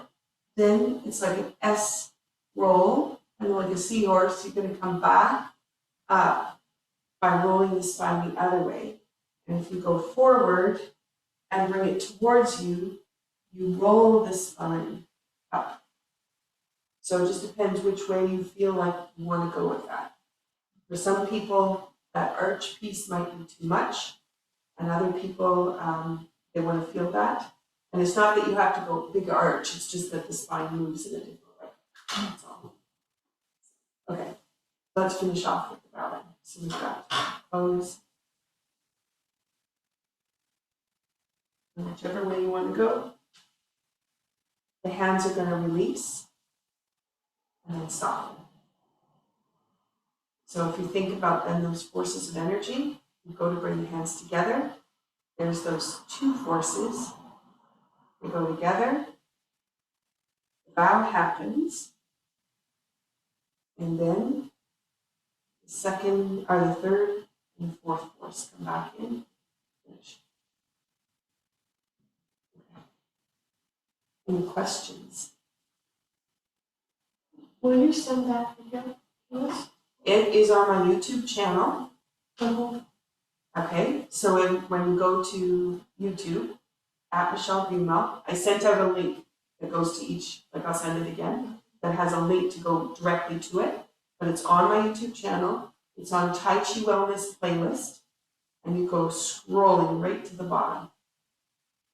then it's like an S roll, and like a seahorse, you're going to come back up by rolling the spine the other way. And if you go forward and bring it towards you, you roll the spine up. So it just depends which way you feel like you want to go with that. For some people, that arch piece might be too much, and other people, they want to feel that. And it's not that you have to go big arch, it's just that the spine moves in a different way. That's all. Okay, let's finish off with the bow then. So we've got pose. And whichever way you want to go. The hands are going to release and then soften. So if you think about then those forces of energy, you go to bring the hands together. There's those two forces. They go together. The bow happens. And then the second, or the third and the fourth force come back in. Finish. Okay. Any questions? Will you send that again to us? It is on my YouTube channel. Okay, so when you go to YouTube, at Michelle Greenwell, I sent out a link that goes to each, like I'll send it again, that has a link to go directly to it, but it's on my YouTube channel. It's on Tai Chi Wellness playlist, and you go scrolling right to the bottom.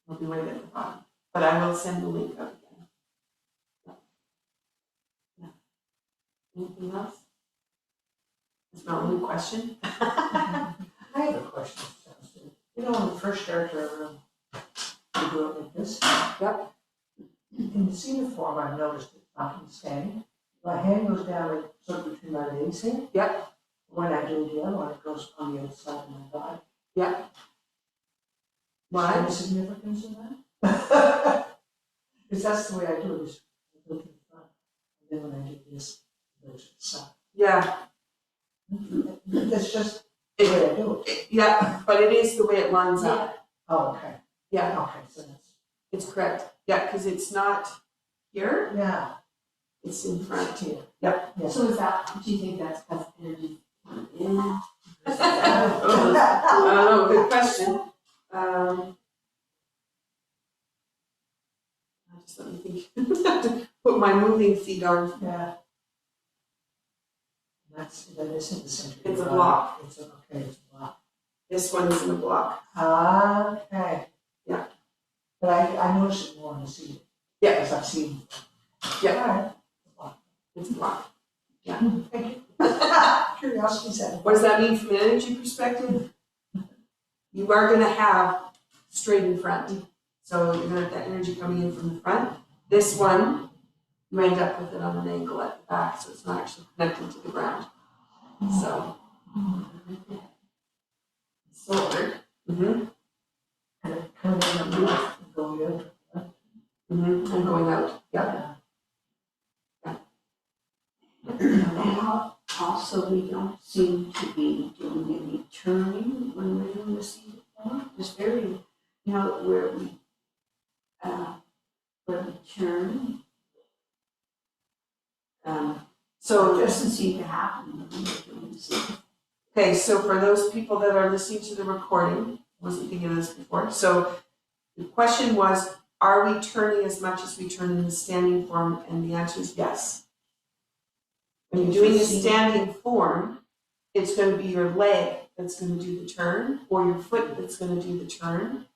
It'll be right at the bottom, but I will send the link out again. Yeah. Anything else? That's my only question. I have a question, Justin. You know, when we first started to do it like this? Yep. In the senior form, I've noticed it, not in standing. My hand goes down like sort of between my legs here. Yep. When I do the other one, it goes on the outside of my body. Yep. Is there Why? any significance in that? Because that's the way I do it, is I go to the front. And then when I do this, it goes to the side. Yeah. That's just the way I do it. Yeah, but it is the way it lines up. Oh, okay. Yeah, Okay, so that's, it's correct. Yeah, because it's not here, yeah. it's in front. Here. Yep. Yes. So is that, do you think that's because energy? Yeah. Oh, good question. Just let me think. Put my moving feet on. Yeah. That isn't the center. It's a block. It's a block. This one is in a block. Okay. Yeah. But I notice it more on the ceiling. Yeah. As I've seen. Yeah. All right. It's a block. Thank you. Curiosity said. What does that mean from an energy perspective? You are going to have straight in front. So you're going to have that energy coming in from the front. This one, you end up with it on an angle at the back, so it's not actually connected to the ground. So, Sword. mm-hmm, And it kind of on the left and go the other. mm-hmm, and going out, yeah. Also, we don't seem to be doing any turning when we're doing the seated form. It's very, where we turn. So, It doesn't seem to happen when we're doing the seated. okay, so for those people that are listening to the recording, I wasn't thinking of this before, so the question was, are we turning as much as we turn in the standing form? And the answer is yes. When you're doing a standing form, it's going to be your leg that's going to do the turn, or your foot that's going to do the turn.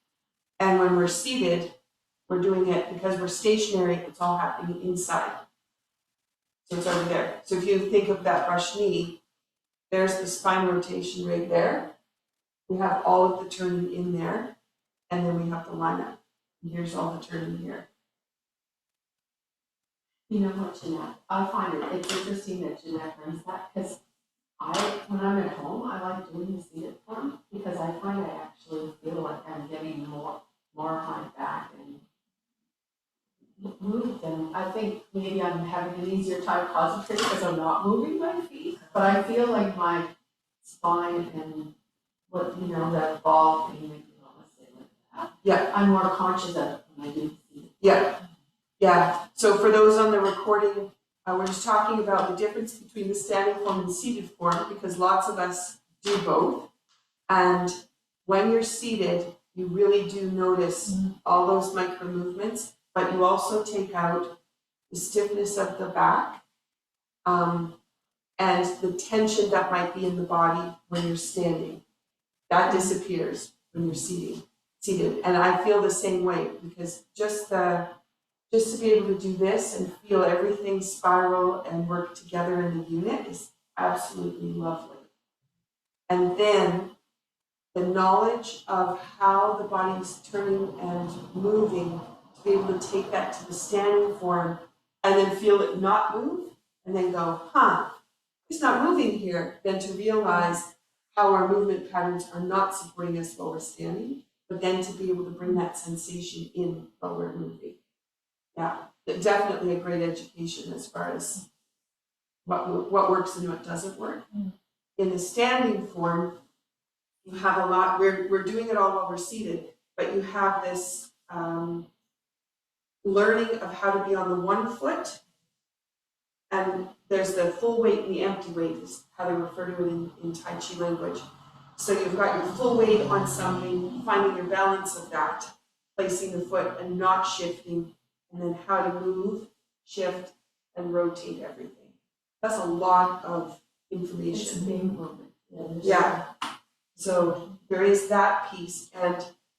And when we're seated, we're doing it because we're stationary, it's all happening inside. So it's over there. So if you think of that brush knee, there's the spine rotation right there. We have all of the turning in there, and then we have the lineup. And here's all the turning here. You know what, Jeanette, I find it's interesting that Jeanette brings that, because when I'm at home, I like doing the seated form, because I find I actually feel like I'm getting more of my back and moved, and I think maybe I'm having an easier time concentrating because I'm not moving my feet, but I feel like my spine and that ball thing, maybe let's say like that. Yeah. I'm more conscious of it when I do the seated. Yeah. Yeah, so for those on the recording, we're just talking about the difference between the standing form and the seated form, because lots of us do both. And when you're seated, you really do notice all those micro movements, but you also take out the stiffness of the back, and the tension that might be in the body when you're standing. That disappears when you're seated. And I feel the same way, because just to be able to do this and feel everything spiral and work together in a unit is absolutely lovely. And then the knowledge of how the body is turning and moving, to be able to take that to the standing form and then feel it not move, and then go, it's not moving here, then to realize how our movement patterns are not supporting us while we're standing, but then to be able to bring that sensation in while we're moving. Yeah, definitely a great education as far as what works and what doesn't work. In the standing form, you have a lot, we're doing it all while we're seated, but you have this learning of how to be on the one foot, and there's the full weight and the empty weight is how they refer to it in Tai Chi language. So you've got your full weight on something, finding your balance of that, placing the foot and not shifting, and then how to move, shift, and rotate everything. That's a lot of information. It's a big movement. Yeah. So there is that piece. And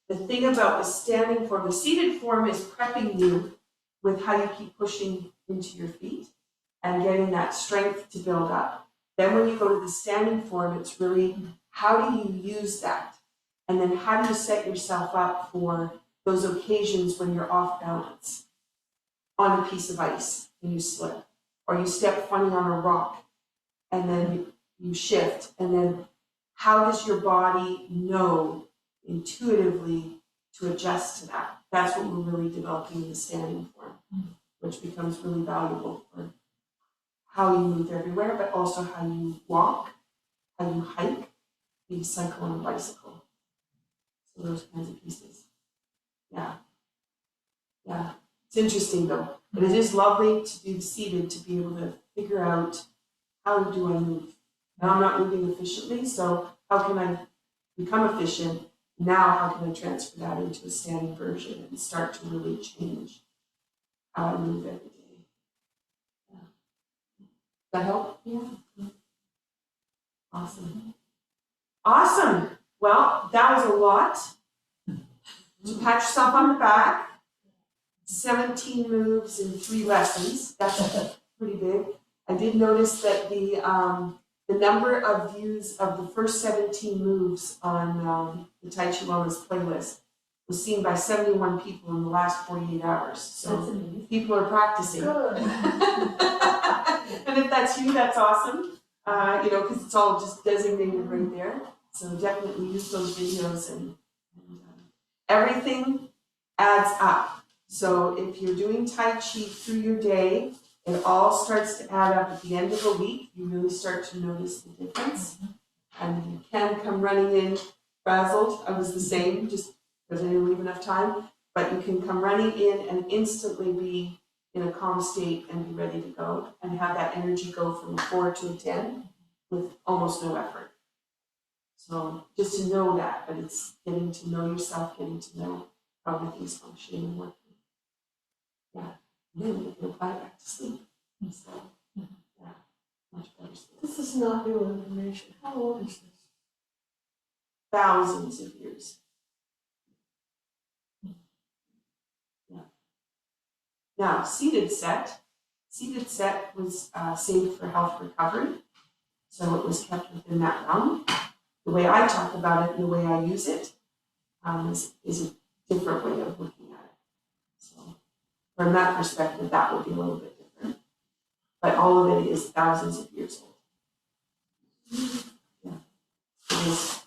the thing about the standing form, the seated form is prepping you with how you keep pushing into your feet and getting that strength to build up. Then when you go to the standing form, it's really how do you use that? And then how do you set yourself up for those occasions when you're off balance on a piece of ice and you slip, or you step funny on a rock and then you shift, and then how does your body know intuitively to adjust to that? That's what we're really developing in the standing form, which becomes really valuable for how you move everywhere, but also how you walk, how you hike, you cycle on a bicycle. So those kinds of pieces. Yeah. It's interesting though, but it is lovely to be seated, to be able to figure out how do I move. Now I'm not moving efficiently, so how can I become efficient? Now how can I transfer that into a standing version and start to really change how I move every day? Yeah. Does that help? Yeah. Awesome. Well, that was a lot. To pat yourself on the back. 17 moves in 3 lessons. That's pretty big. I did notice that the number of views of the first 17 moves on the Tai Chi Wellness playlist was seen by 71 people in the last 48 hours. So people are practicing. Good. And if that's you, that's awesome. because it's all just designated right there. So definitely use those videos and everything adds up. So if you're doing Tai Chi through your day, it all starts to add up at the end of the week. You really start to notice the difference. And you can come running in frazzled. I was the same, just because I didn't leave enough time. But you can come running in and instantly be in a calm state and be ready to go and have that energy go from a 4 to a 10 with almost no effort. So just to know that, but it's getting to know yourself, getting to know how everything's functioning and working. Yeah, and then you can apply it back to sleep. So, yeah, much better sleep. This is not new information. How old is this? Thousands of years. Yeah. Now, seated set was saved for health recovery, so it was kept within that realm. The way I talk about it and the way I use it is a different way of looking at it. So from that perspective, that would be a little bit different. But all of it is thousands of years old. Yeah. It is.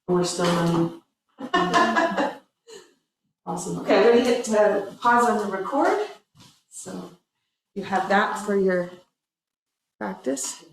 And we're still learning. Awesome. Okay, I'm going to hit pause on the record. So you have that for your practice.